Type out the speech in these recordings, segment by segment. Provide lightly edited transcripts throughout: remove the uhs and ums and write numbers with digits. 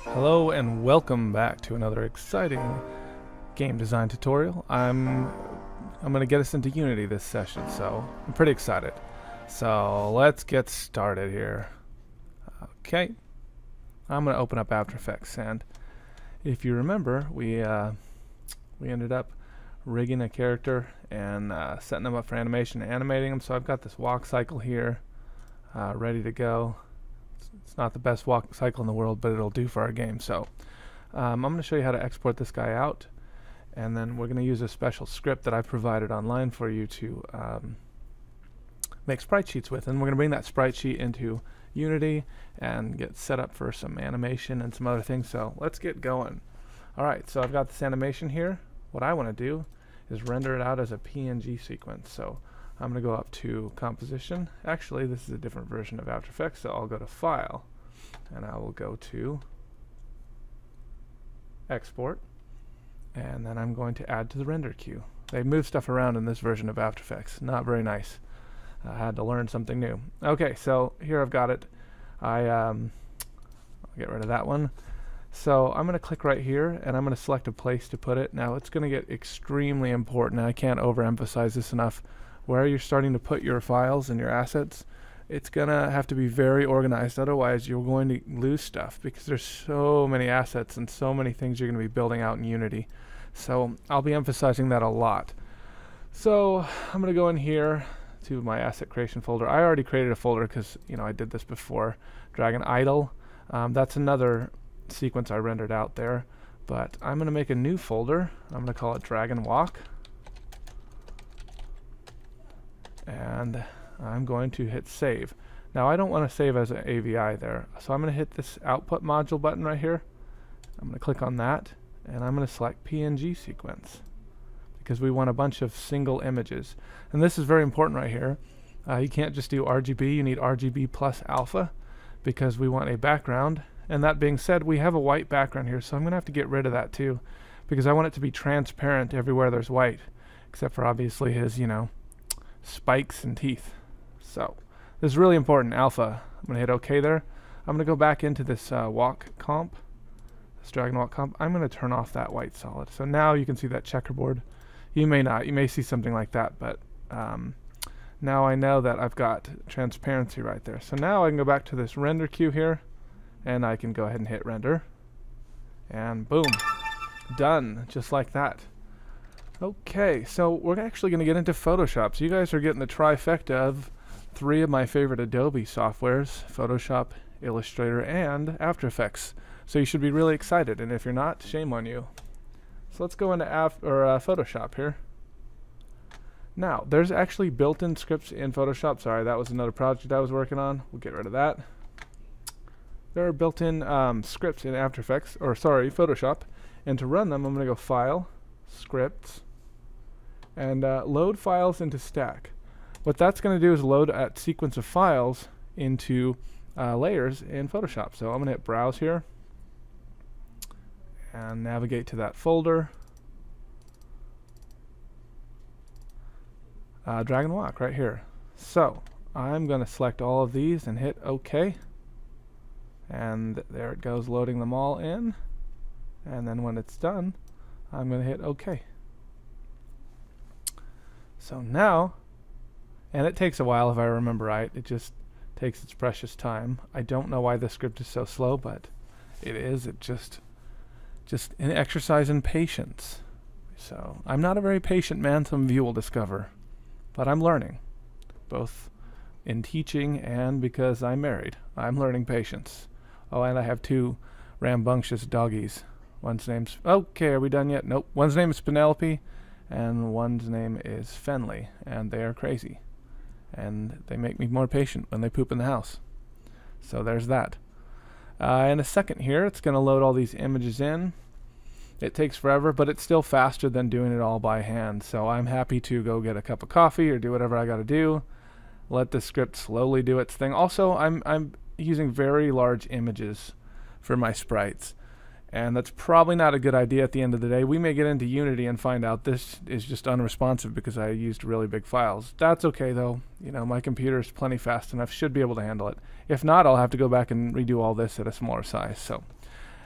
Hello and welcome back to another exciting game design tutorial. I'm going to get us into Unity this session, so I'm pretty excited. So let's get started here. Okay, I'm going to open up After Effects, and if you remember, we ended up rigging a character and setting them up for animation and animating them. So I've got this walk cycle here ready to go. It's not the best walk cycle in the world, but it'll do for our game. So I'm going to show you how to export this guy out, and then we're going to use a special script that I've provided online for you to make sprite sheets with, and we're going to bring that sprite sheet into Unity and get set up for some animation and some other things. So let's get going. Alright, so I've got this animation here. What I want to do is render it out as a PNG sequence. So I'm going to go up to Composition. Actually, this is a different version of After Effects, so I'll go to File, and I will go to Export, and then I'm going to add to the render queue. They move stuff around in this version of After Effects. Not very nice. I had to learn something new. Okay, so here I've got it. I'll get rid of that one. So I'm going to click right here, and I'm going to select a place to put it. Now it's going to get extremely important, and I can't overemphasize this enough. Where you're starting to put your files and your assets, it's going to have to be very organized. Otherwise, you're going to lose stuff because there's so many assets and so many things you're going to be building out in Unity. So I'll be emphasizing that a lot. So I'm going to go in here to my asset creation folder. I already created a folder because I did this before. Dragon Idle. That's another sequence I rendered out there. But I'm going to make a new folder. I'm going to call it Dragon Walk. And I'm going to hit save. Now I don't want to save as an AVI there, so I'm going to hit this output module button right here. I'm going to click on that, and I'm going to select PNG sequence because we want a bunch of single images. And this is very important right here. You can't just do RGB, you need RGB plus alpha because we want a background. And that being said, we have a white background here, so I'm going to have to get rid of that too because I want it to be transparent everywhere there's white, except for obviously his, spikes and teeth. So this is really important, alpha. I'm going to hit OK there. I'm going to go back into this walk comp, this dragon walk comp. I'm going to turn off that white solid. So now you can see that checkerboard. You may not. You may see something like that, but now I know that I've got transparency right there. So now I can go back to this render queue here, and I can go ahead and hit render. And boom, done, just like that. Okay, so we're actually going to get into Photoshop. So you guys are getting the trifecta of three of my favorite Adobe softwares: Photoshop, Illustrator, and After Effects. So you should be really excited, and if you're not, shame on you. So let's go into Photoshop here. Now, there's actually built-in scripts in Photoshop. Sorry, that was another project I was working on. We'll get rid of that. There are built-in scripts in After Effects, or sorry, Photoshop. And to run them, I'm going to go File, Scripts, and load files into stack. What that's going to do is load a sequence of files into layers in Photoshop. So I'm going to hit browse here and navigate to that folder. Dragon Walk right here. So I'm going to select all of these and hit OK. And there it goes, loading them all in. And then when it's done, I'm going to hit OK. So now, and it takes a while if I remember right, it just takes its precious time. I don't know why the script is so slow, but it is. It just an exercise in patience. So I'm not a very patient man, some of you will discover, but I'm learning, both in teaching and because I'm married. I'm learning patience. Oh, and I have two rambunctious doggies. One's name's, okay, are we done yet? Nope. One's name is Penelope, and one's name is Fenley, and they are crazy. And they make me more patient when they poop in the house. So there's that. In a second here, it's going to load all these images in. It takes forever, but it's still faster than doing it all by hand. So I'm happy to go get a cup of coffee or do whatever I got to do. Let the script slowly do its thing. Also, I'm using very large images for my sprites. And that's probably not a good idea at the end of the day. We may get into Unity and find out this is just unresponsive because I used really big files. That's okay though. My computer is plenty fast enough, should be able to handle it. If not, I'll have to go back and redo all this at a smaller size. So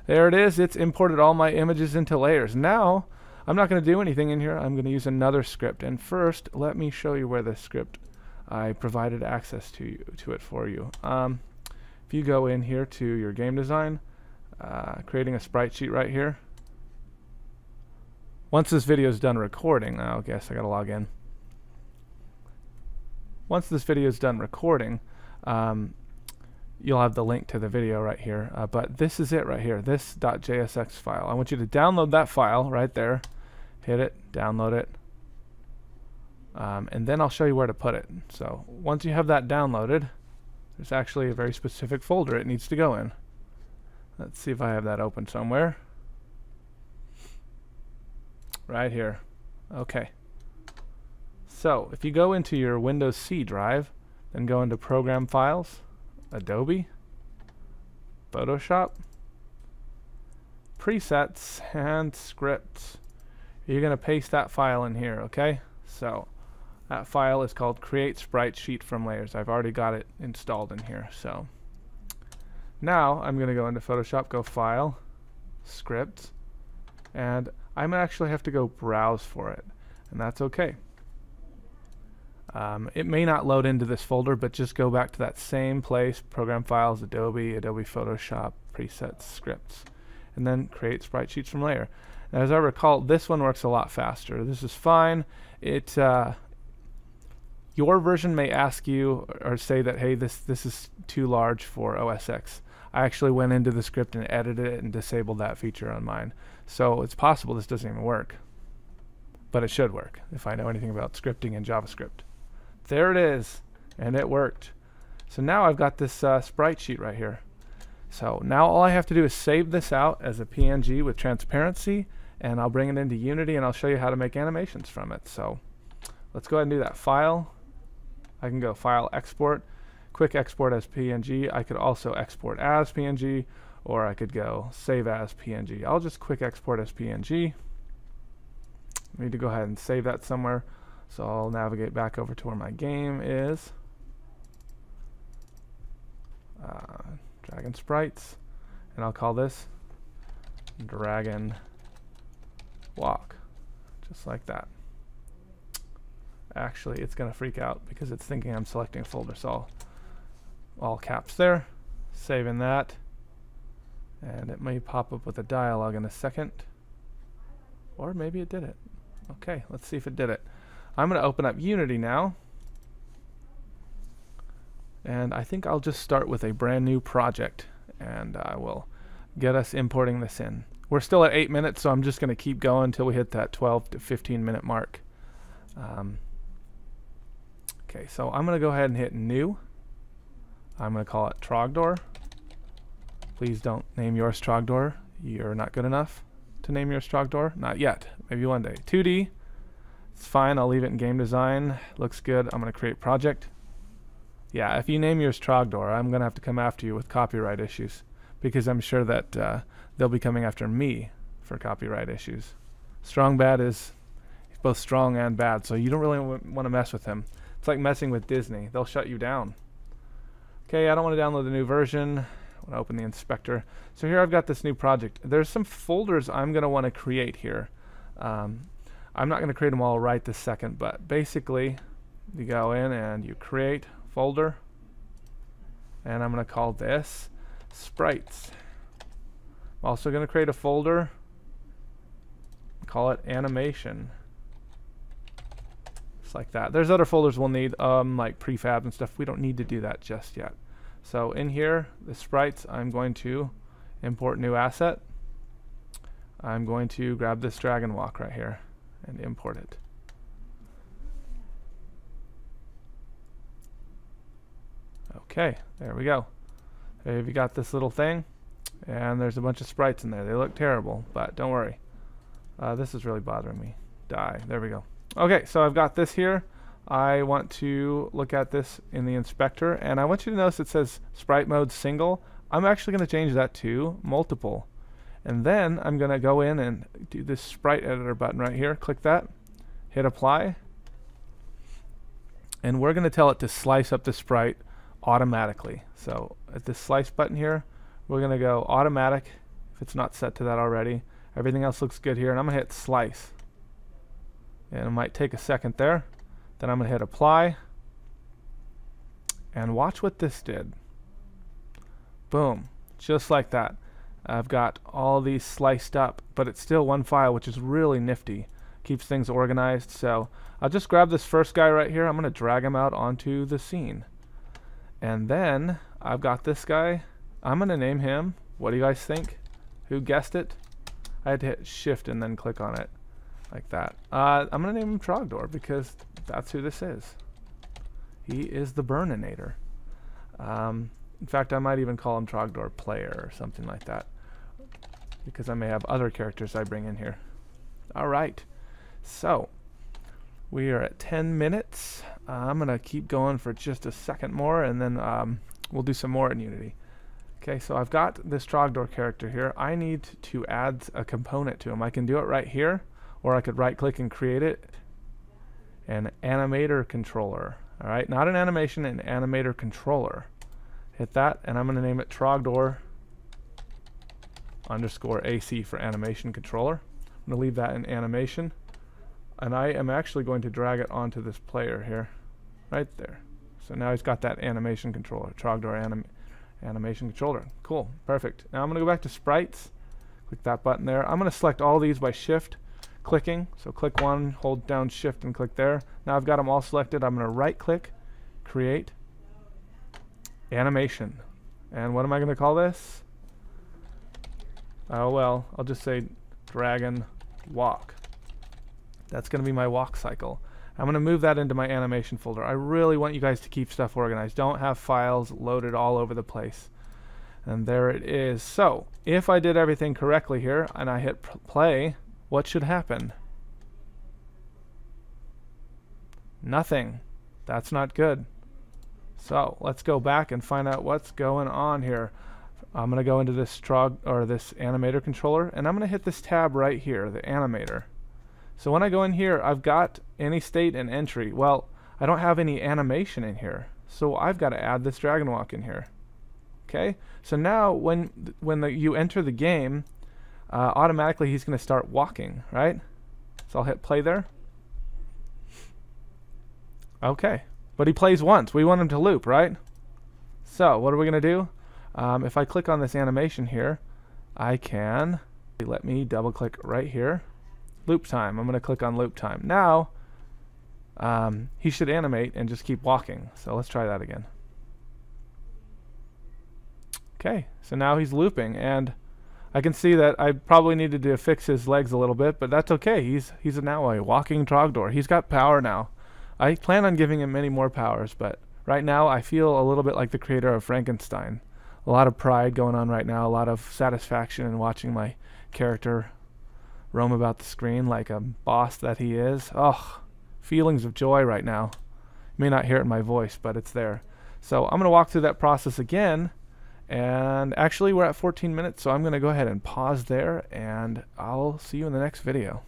There it is. It's imported all my images into layers. Now, I'm not going to do anything in here. I'm going to use another script. And first, let me show you where this script, I provided access to it for you. If you go in here to your game design, creating a sprite sheet right here. Once this video is done recording, I guess I got to log in. Once this video is done recording, you'll have the link to the video right here. But this is it right here, this .jsx file. I want you to download that file right there. Hit it, download it. And then I'll show you where to put it. So once you have that downloaded, there's actually a very specific folder it needs to go in. Let's see if I have that open somewhere. Right here. Okay. So if you go into your Windows C drive, then go into Program Files, Adobe, Photoshop, Presets, and Scripts. You're going to paste that file in here, okay? So that file is called Create Sprite Sheet from Layers. I've already got it installed in here. So now I'm going to go into Photoshop, go File, Scripts, and I'm going to actually have to go browse for it, and that's okay. It may not load into this folder, but just go back to that same place, Program Files, Adobe, Adobe Photoshop, Presets, Scripts, and then Create Sprite Sheets from Layer. And as I recall, this one works a lot faster. This is fine. Your version may ask you or say that, hey, this is too large for OS X. I actually went into the script and edited it and disabled that feature on mine. So it's possible this doesn't even work. But it should work if I know anything about scripting in JavaScript. There it is, and it worked. So now I've got this sprite sheet right here. So now all I have to do is save this out as a PNG with transparency, and I'll bring it into Unity and I'll show you how to make animations from it. So let's go ahead and do that. File. I can go File, Export, Quick Export as PNG. I could also export as PNG, or I could go Save as PNG. I'll just Quick Export as PNG. I need to go ahead and save that somewhere. So I'll navigate back over to where my game is. Dragon Sprites. And I'll call this Dragon Walk. Just like that. Actually, it's going to freak out because it's thinking I'm selecting a folder. So all caps there. Saving that. And it may pop up with a dialog in a second. Or maybe it did it. Okay, let's see if it did it. I'm going to open up Unity now, and I think I'll just start with a brand new project, and I will get us importing this in. We're still at 8 minutes, so I'm just going to keep going until we hit that 12 to 15 minute mark. Okay, so I'm going to go ahead and hit New. I'm going to call it Trogdor. Please don't name yours Trogdor. You're not good enough to name yours Trogdor. Not yet. Maybe one day. 2D. It's fine. I'll leave it in game design. Looks good. I'm going to create project. Yeah, if you name yours Trogdor, I'm going to have to come after you with copyright issues, because I'm sure that they'll be coming after me for copyright issues. Strong Bad is both strong and bad, so you don't really want to mess with him. It's like messing with Disney. They'll shut you down. Okay, I don't want to download the new version. I want to open the inspector. So here I've got this new project. There's some folders I'm going to want to create here. I'm not going to create them all right this second, but basically you go in and you create folder, and I'm going to call this Sprites. I'm also going to create a folder, call it Animation. Just like that. There's other folders we'll need, like prefab and stuff. We don't need to do that just yet. So in here, the Sprites, I'm going to import new asset. I'm going to grab this Dragon Walk right here and import it. Okay, there we go. There you got this little thing, and there's a bunch of sprites in there. They look terrible, but don't worry. This is really bothering me. Die. There we go. Okay, so I've got this here. I want to look at this in the inspector, and I want you to notice it says sprite mode single. I'm actually going to change that to multiple. And then I'm going to go in and do this sprite editor button right here. Click that, hit apply, and we're going to tell it to slice up the sprite automatically. So at this slice button here, we're going to go automatic. If it's not set to that already. Everything else looks good here, and I'm going to hit slice. And it might take a second there. Then I'm going to hit apply. And watch what this did. Boom. Just like that. I've got all these sliced up, but it's still one file, which is really nifty. Keeps things organized. So I'll just grab this first guy right here. I'm going to drag him out onto the scene. And then I've got this guy. I'm going to name him. What do you guys think? Who guessed it? I had to hit shift and then click on it like that. I'm going to name him Trogdor because that's who this is. He is the Burninator. In fact, I might even call him Trogdor Player or something like that, because I may have other characters I bring in here. Alright, so we are at 10 minutes. I'm going to keep going for just a second more, and then we'll do some more in Unity. Okay, so I've got this Trogdor character here. I need to add a component to him. I can do it right here, or I could right click and create it. An animator controller. Alright, not an animation, an animator controller. Hit that, and I'm going to name it Trogdor _AC for animation controller. I'm going to leave that in animation, and I am actually going to drag it onto this player here, right there. So now he's got that animation controller, Trogdor animation controller. Cool, perfect. Now I'm going to go back to sprites, click that button there. I'm going to select all these by shift clicking. So click one, hold down shift and click there. Now I've got them all selected. I'm going to right click, create animation. And what am I going to call this? Oh well, I'll just say dragon walk. That's going to be my walk cycle. I'm going to move that into my animation folder. I really want you guys to keep stuff organized. Don't have files loaded all over the place. And there it is. So if I did everything correctly here and I hit play, what should happen? Nothing. That's not good. So let's go back and find out what's going on here. I'm going to go into this this animator controller, and I'm going to hit this tab right here, the animator. So when I go in here, I've got any state and entry. Well, I don't have any animation in here, so I've got to add this dragon walk in here. Okay, so now when you enter the game, automatically he's going to start walking, right? So I'll hit play there. Okay, but he plays once. We want him to loop, right? So what are we going to do? If I click on this animation here, I can, let me double click right here, loop time. I'm going to click on loop time. Now he should animate and just keep walking. So let's try that again. Okay, so now he's looping, and I can see that I probably needed to fix his legs a little bit, but that's okay. He's now a walking Trogdor. He's got power now. I plan on giving him many more powers, but right now I feel a little bit like the creator of Frankenstein. A lot of pride going on right now, a lot of satisfaction in watching my character roam about the screen like a boss that he is. Oh, feelings of joy right now. You may not hear it in my voice, but it's there. So I'm going to walk through that process again. And actually we're at 14 minutes, so I'm going to go ahead and pause there, and I'll see you in the next video.